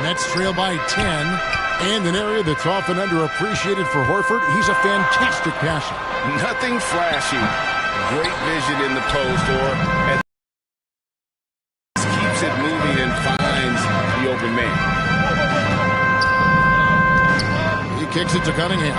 Nets trail by 10. And an area that's often underappreciated for Horford, he's a fantastic passer. Nothing flashy. Great vision in the post or keeps it moving and finds the open man. He kicks it to Cunningham.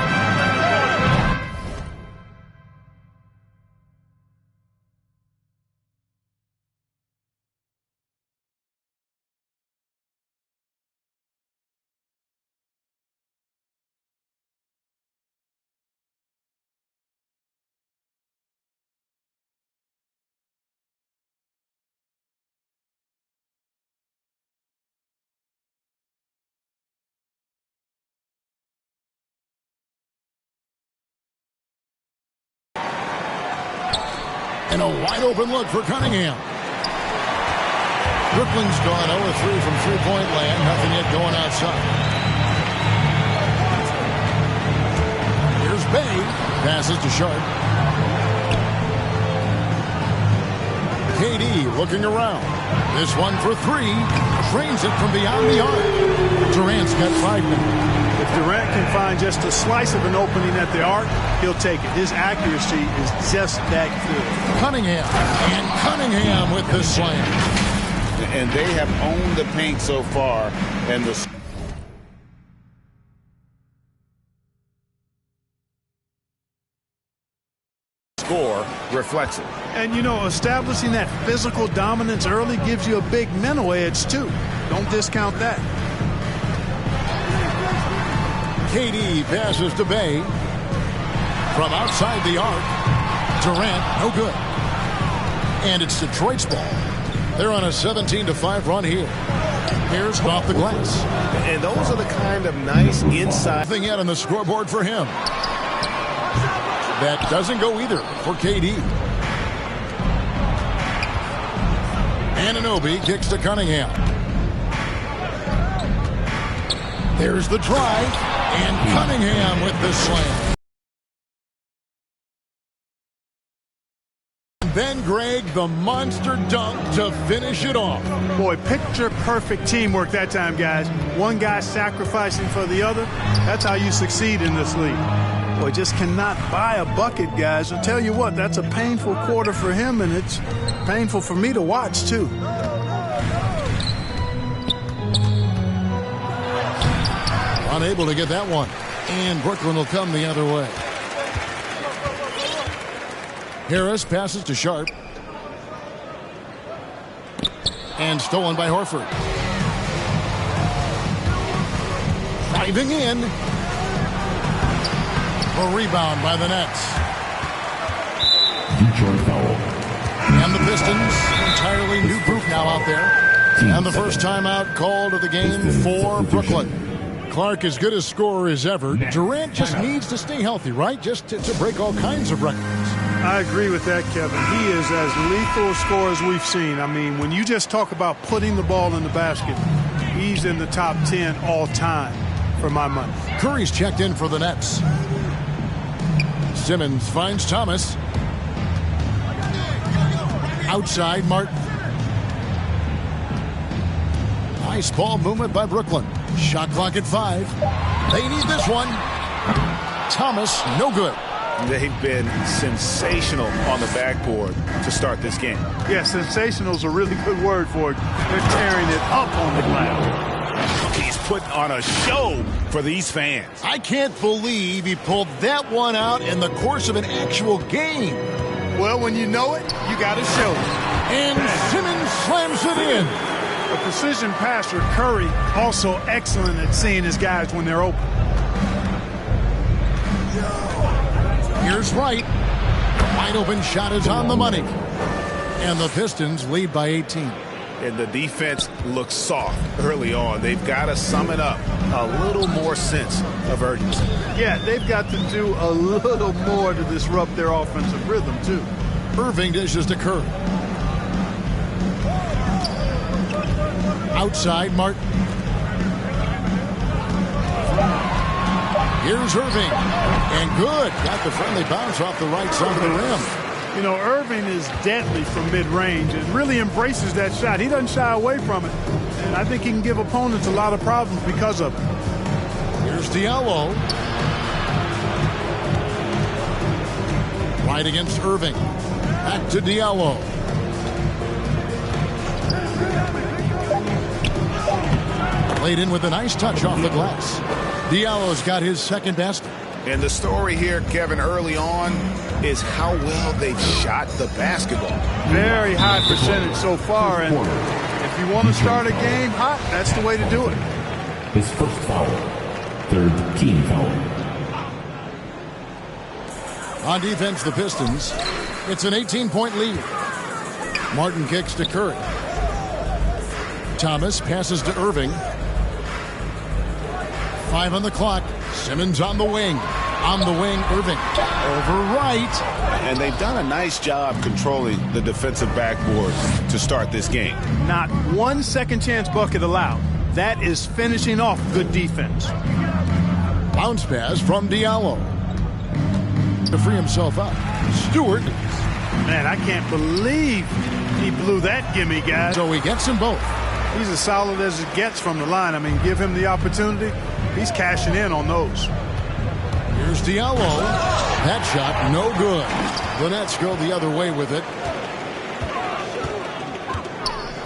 And a wide-open look for Cunningham. Brooklyn's gone 0-3 from three-point land. Nothing yet going outside. Here's Bay. Passes to Sharp. KD looking around. This one for three. Trains it from beyond the arc. Durant's got 5 minutes. If Durant can find just a slice of an opening at the arc, he'll take it. His accuracy is just that good. Cunningham. And Cunningham with the slam. And they have owned the paint so far. And the score reflects it. And, you know, establishing that physical dominance early gives you a big mental edge, too. Don't discount that. KD passes to Bay. From outside the arc. Durant, no good. And it's Detroit's ball. They're on a 17-5 run here. Here's off the glass. And those are the kind of nice inside. Nothing yet on the scoreboard for him. That doesn't go either for KD. Anunoby kicks to Cunningham. There's the drive. And Cunningham with the slam. Then Greg, the monster dunk to finish it off. Boy, picture-perfect teamwork that time, guys. One guy sacrificing for the other. That's how you succeed in this league. Boy, just cannot buy a bucket, guys. I'll tell you what, that's a painful quarter for him, and it's painful for me to watch, too. Unable to get that one. And Brooklyn will come the other way. Harris passes to Sharp. And stolen by Horford. Driving in. A rebound by the Nets. And the Pistons, entirely new group now out there. And the first timeout called of the game for Brooklyn. Clark as good a scorer as ever. Durant just needs to stay healthy, right? Just to break all kinds of records. I agree with that, Kevin. He is as lethal a scorer as we've seen. I mean, when you just talk about putting the ball in the basket, he's in the top 10 all time for my money. Curry's checked in for the Nets. Simmons finds Thomas. Outside, Martin. Nice ball movement by Brooklyn. Shot clock at 5. They need this one. Thomas, no good. They've been sensational on the backboard to start this game. Yeah, sensational is a really good word for it. They're tearing it up on the glass. He's putting on a show for these fans. I can't believe he pulled that one out in the course of an actual game. Well, when you know it, you got to show it. And Simmons slams it in. A precision passer, Curry, also excellent at seeing his guys when they're open. Here's Wright. The wide open shot is on the money. And the Pistons lead by 18. And the defense looks soft early on. They've got to sum it up. A little more sense of urgency. Yeah, they've got to do a little more to disrupt their offensive rhythm, too. Irving dishes to Curry. Outside, Martin. Here's Irving. And good. Got the friendly bounce off the right side of the rim. You know, Irving is deadly from mid-range and really embraces that shot. He doesn't shy away from it. And I think he can give opponents a lot of problems because of it. Here's Diallo. Right against Irving. Back to Diallo. Played in with a nice touch off the glass. Diallo's got his second basket. And the story here, Kevin, early on is how well they shot the basketball. Very high percentage so far. And if you want to start a game hot, that's the way to do it. His first foul. Third team foul. On defense, the Pistons. It's an 18-point lead. Martin kicks to Curry. Thomas passes to Irving. 5 on the clock. Simmons on the wing. On the wing, Irving. Over right. And they've done a nice job controlling the defensive backboard to start this game. Not one second chance bucket allowed. That is finishing off good defense. Bounce pass from Diallo. To free himself up. Stewart. Man, I can't believe he blew that gimme, guys. So he gets them both. He's as solid as it gets from the line. I mean, give him the opportunity. He's cashing in on those. Here's Diallo. That shot, no good. The Nets go the other way with it.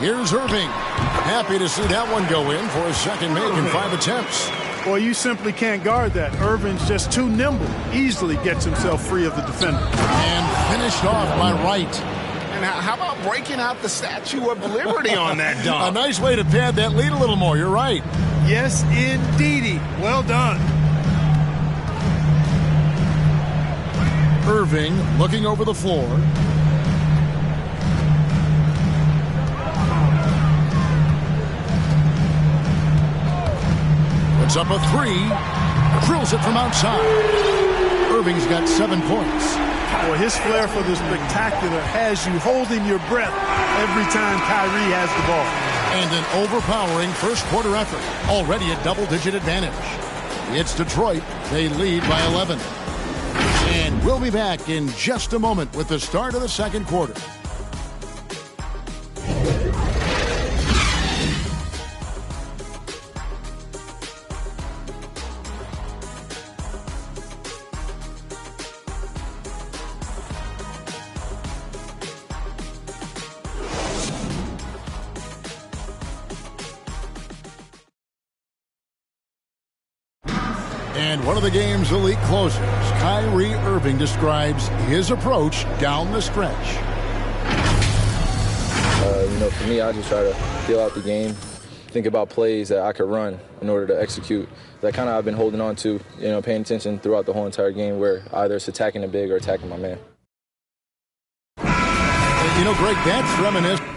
Here's Irving. Happy to see that one go in for his second make in 5 attempts. Boy, you simply can't guard that. Irving's just too nimble. Easily gets himself free of the defender. And finished off by Wright. And how about breaking out the Statue of Liberty on that dunk? A nice way to pad that lead a little more. You're right. Yes, indeedy. Well done. Irving looking over the floor. Puts up a 3. Drills it from outside. Irving's got 7 points. Boy, his flair for the spectacular has you holding your breath every time Kyrie has the ball. And an overpowering first quarter effort. Already a double-digit advantage. It's Detroit. They lead by 11. And we'll be back in just a moment with the start of the second quarter. And one of the game's elite closers, Kyrie Irving, describes his approach down the stretch. For me, I just try to feel out the game, think about plays that I could run in order to execute. That kind of I've been holding on to, paying attention throughout the whole entire game where either it's attacking the big or attacking my man. Greg, that's reminiscent.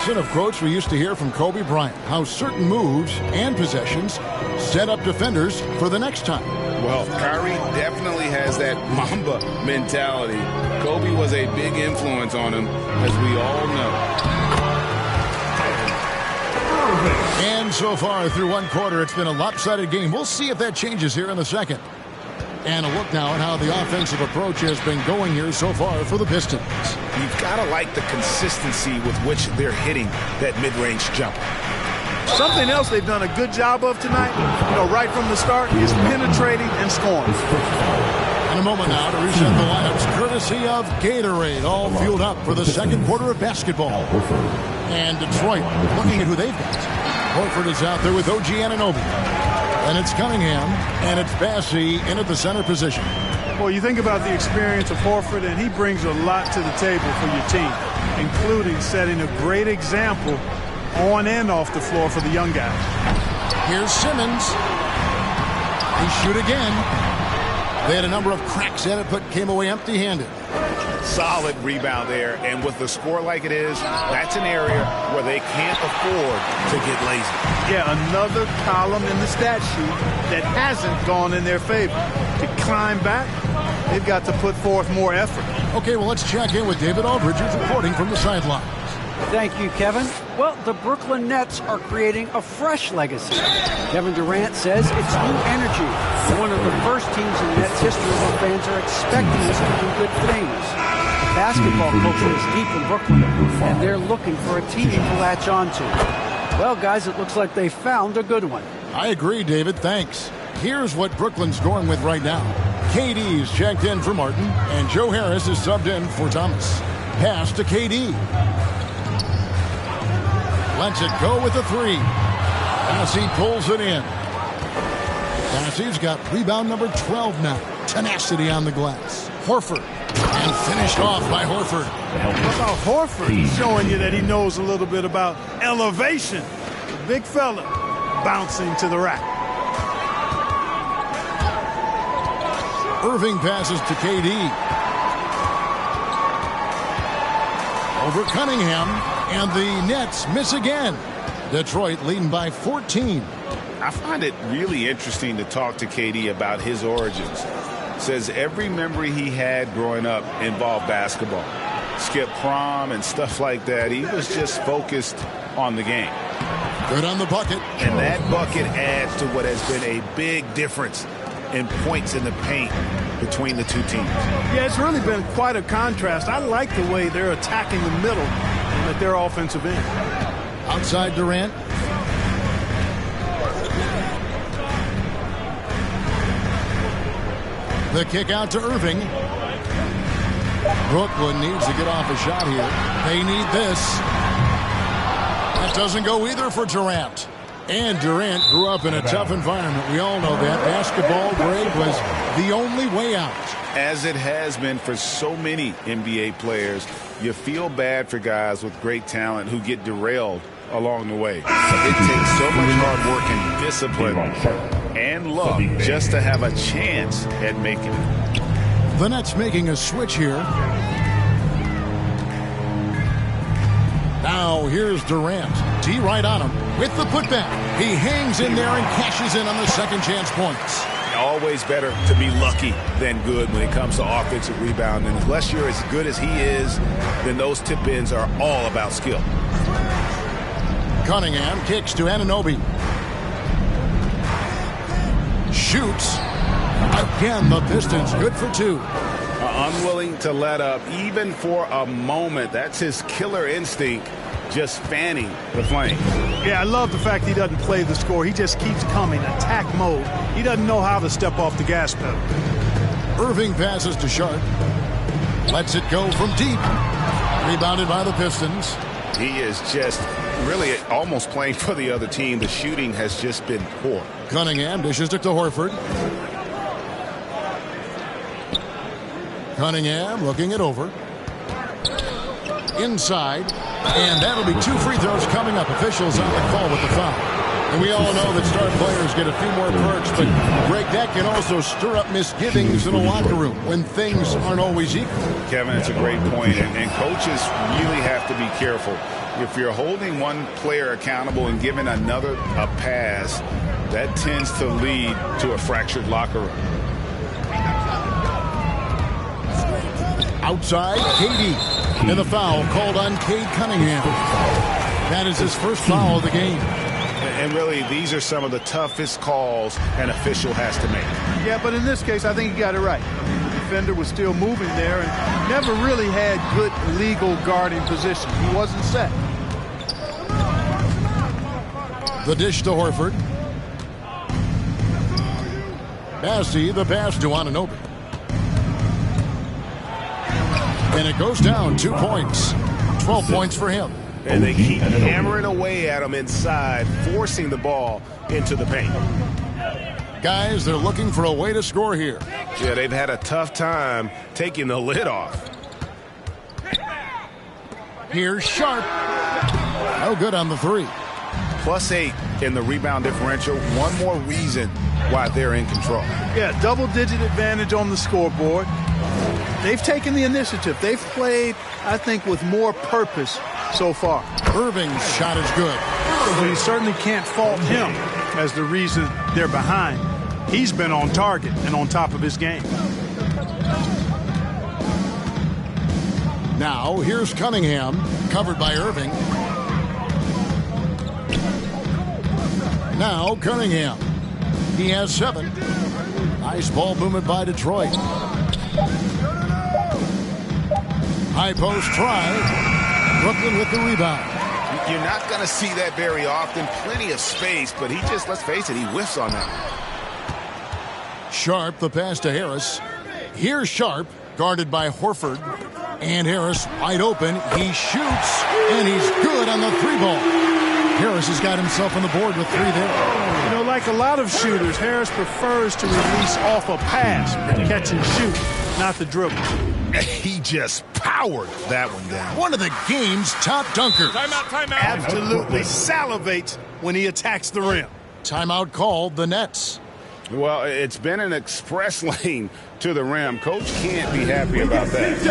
Of quotes we used to hear from Kobe Bryant, how certain moves and possessions set up defenders for the next time. Well, Kyrie definitely has that Mamba mentality. Kobe was a big influence on him, as we all know. And so far through one quarter, it's been a lopsided game. We'll see if that changes here in the second. And a look now at how the offensive approach has been going here so far for the Pistons. You've got to like the consistency with which they're hitting that mid-range jump. Something else they've done a good job of tonight, right from the start, is penetrating and scoring. In a moment now to reset the lineups, courtesy of Gatorade, all fueled up for the second quarter of basketball. And Detroit, looking at who they've got. Horford is out there with OG Anunoby. And it's Cunningham, and it's Bassey in at the center position. Well, you think about the experience of Horford, and he brings a lot to the table for your team, including setting a great example on and off the floor for the young guys. Here's Simmons. He shoot again. They had a number of cracks at it, but came away empty-handed. Solid rebound there, and with the score like it is, that's an area where they can't afford to get lazy. Yeah, another column in the stat sheet that hasn't gone in their favor. To climb back, they've got to put forth more effort. Okay, well, let's check in with David Aldridge, who's reporting from the sideline. Thank you, Kevin. Well, the Brooklyn Nets are creating a fresh legacy. Kevin Durant says it's new energy. One of the first teams in Nets history where fans are expecting us to do good things. Basketball culture is deep in Brooklyn, and they're looking for a team to latch onto. Well, guys, it looks like they found a good one. I agree, David. Thanks. Here's what Brooklyn's going with right now. KD's checked in for Martin, and Joe Harris is subbed in for Thomas. Pass to KD. Lets it go with the three. Bassey pulls it in. Bassey's got rebound number 12 now. Tenacity on the glass. Horford. And finished off by Horford. How about Horford showing you that he knows a little bit about elevation? The big fella bouncing to the rack. Irving passes to KD. Over Cunningham. And the Nets miss again. Detroit leading by 14. I find it really interesting to talk to KD about his origins. Says every memory he had growing up involved basketball. Skip prom and stuff like that. He was just focused on the game. Good on the bucket. And that bucket adds to what has been a big difference in points in the paint between the two teams. Yeah, it's really been quite a contrast. I like the way they're attacking the middle and at their offensive end. Outside Durant. The kick out to Irving. Brooklyn needs to get off a shot here. They need this. That doesn't go either for Durant. And Durant grew up in a tough environment. We all know that. Basketball grade was the only way out. As it has been for so many NBA players, you feel bad for guys with great talent who get derailed along the way. It takes so much hard work and discipline and luck just to have a chance at making it. The Nets making a switch here. Now here's Durant. D right on him with the putback. He hangs in there and cashes in on the second chance points. Always better to be lucky than good when it comes to offensive rebound. And unless you're as good as he is, then those tip-ins are all about skill. Cunningham kicks to Anunoby. Shoots. Again, the Pistons good for two. Unwilling to let up even for a moment. That's his killer instinct, just fanning the flame. Yeah, I love the fact he doesn't play the score. He just keeps coming, attack mode. He doesn't know how to step off the gas pedal. Irving passes to Sharp. Lets it go from deep. Rebounded by the Pistons. He is just really almost playing for the other team. The shooting has just been poor. Cunningham dishes it to Horford. Cunningham looking it over. Inside. And that'll be 2 free throws coming up. Officials on the call with the foul. And we all know that star players get a few more perks, but Greg, that can also stir up misgivings in a locker room when things aren't always equal. Kevin, it's a great point, and coaches really have to be careful If you're holding one player accountable and giving another a pass, that tends to lead to a fractured locker room. Outside, Katie. And the foul called on Cade Cunningham. That is his first foul of the game. And really, these are some of the toughest calls an official has to make. Yeah, but in this case, I think he got it right. The defender was still moving there and never really had good legal guarding position. He wasn't set. The dish to Horford. Bassey, the pass to Anunoby. And it goes down 2 points. 12 points for him. And they keep hammering away at him inside, forcing the ball into the paint. Guys, they're looking for a way to score here. Yeah, they've had a tough time taking the lid off. Here's Sharp. No good on the three. +8 in the rebound differential. One more reason why they're in control. Yeah, double-digit advantage on the scoreboard. They've taken the initiative. They've played, I think, with more purpose so far. Irving's shot is good. But you certainly can't fault him as the reason they're behind. He's been on target and on top of his game. Now, here's Cunningham, covered by Irving. Now, Cunningham. He has 7. Nice ball movement by Detroit. High post try. Brooklyn with the rebound. You're not going to see that very often. Plenty of space, but he just, let's face it, he whiffs on that. Sharp, the pass to Harris. Here's Sharp, guarded by Horford. And Harris wide open. He shoots, and he's good on the 3-ball. Harris has got himself on the board with 3 there. You know, like a lot of shooters, Harris prefers to release off a pass, catch and shoot, not the dribble. He just powered that one down. One of the game's top dunkers. Timeout. Absolutely salivates when he attacks the rim. Timeout called the Nets. Well, it's been an express lane to the rim. Coach can't be happy about that.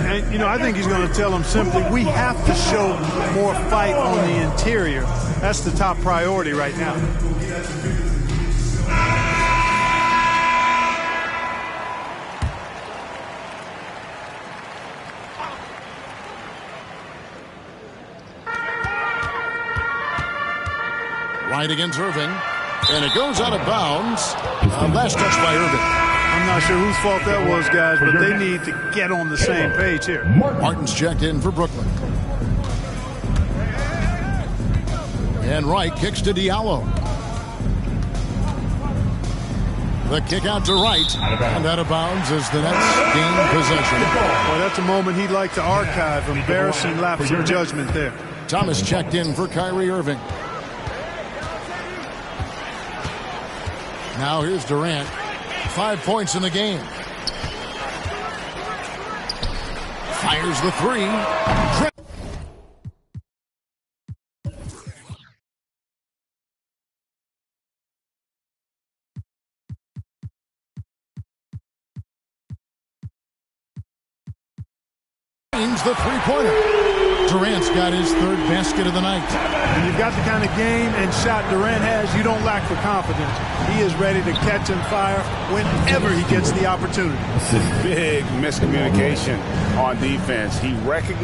And, you know, I think he's going to tell them simply, we have to show more fight on the interior. That's the top priority right now. Right against Irving. And it goes out of bounds. Last touch by Irving. I'm not sure whose fault that was, guys, but they need to get on the same page here. Martin's checked in for Brooklyn. And Wright kicks to Diallo. The kick out to Wright. And out of bounds as the Nets gain possession. Well, that's a moment he'd like to archive. Embarrassing lapse of judgment there. Thomas checked in for Kyrie Irving. Now here's Durant. 5 points in the game. Fires the 3. The three-pointer. Durant's got his 3rd basket of the night. When you've got the kind of game and shot Durant has, you don't lack for confidence. He is ready to catch and fire whenever he gets the opportunity. Big miscommunication on defense. He recognized